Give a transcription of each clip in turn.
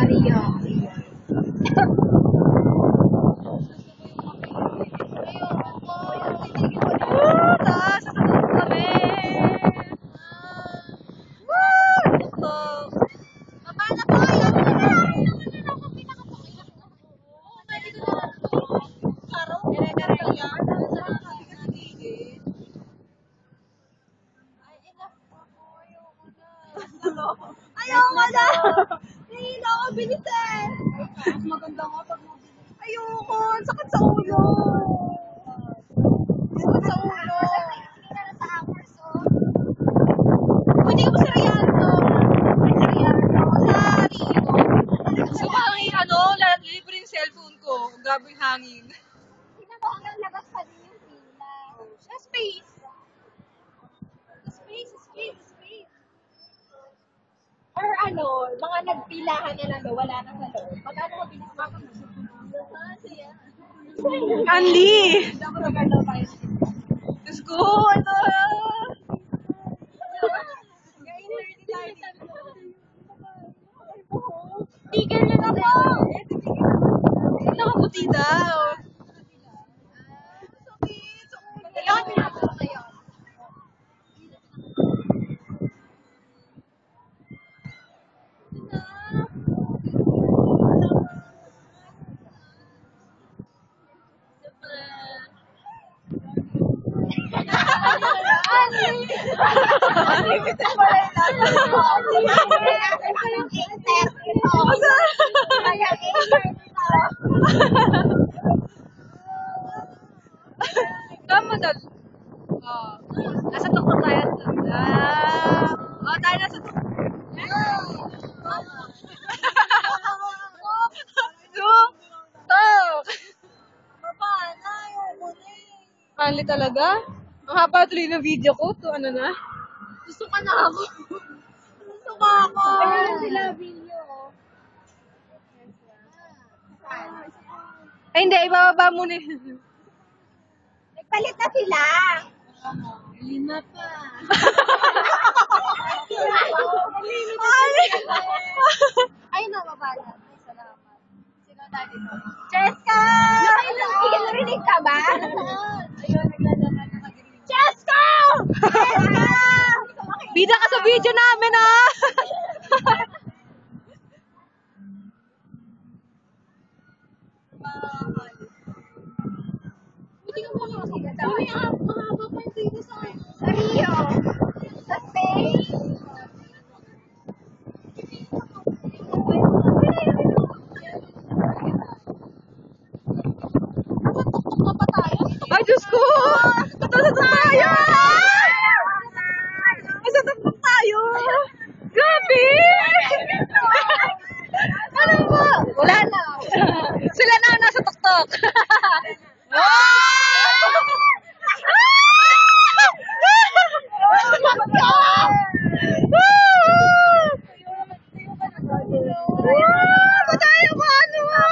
Rio. Sasakot kami. Baba na po kayo. Ayoko na! Nahihila ako, bilisan! Mas maganda nga pag mabilis. Ayoko! Ang sakit sa ulo! Sakit sa ulo! Pwede ka ba sa Rialto? Sa Rio. Gusto ko ang libre yung cellphone ko. Grabe yung hangin. Tingnan mo, hanggang labas pa din yung pila. Sa space. Space. Or mga nagpilahan na lang daw, wala na sa loob. Pag mabilis makamusok. Anli! Diyos ko, ano? Tigil na ako! Nakaputi daw. Kailangan pinapalo kayo. Unlimited pala yung Tama dal. Nasa tuktok tayo. Tayo nasa tuktok. Tuktok! Panli talaga? Ang haba tuloy ng video ko. To ano na? Gusto ka na ako. Gusto ka ako. Ayun sila video. Ay hindi, ibababa muna. Nagpalit na sila. Lima pa. Ay, nababala. Ay, salamat. Sino tayo dito? Cheska! Nakarinig ka ba? Ayun, naglalala na nag-ring. Cheska! Cheska! Bida ka sa video namin, ah! Buti ka pa kasi. Uy, mahaba pa yung dito sa Rio. Sa Spain. Tuktok pa tayo. Ay, Diyos ko! Tatatok tayo! Nasa tuktok tayo! Grabe! Ano ba? Wala na. Sila na nasa tuktok. Tayo ba? Ano ba?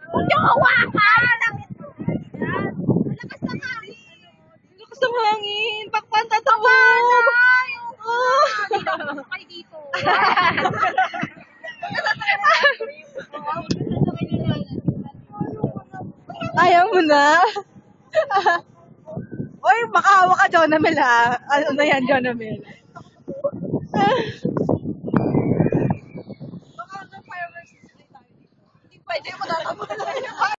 Huwag niyo hawakan! Malakas na nga. Lakas ng hangin. Pakpanta ako. Kayo dito. Ayaw mo na? Uy, baka hawa ka, Jonamel, ha? Ano na yan, Jonamel? Baka fireworks display tayo dito. Hindi pwede, magkakabunan na yung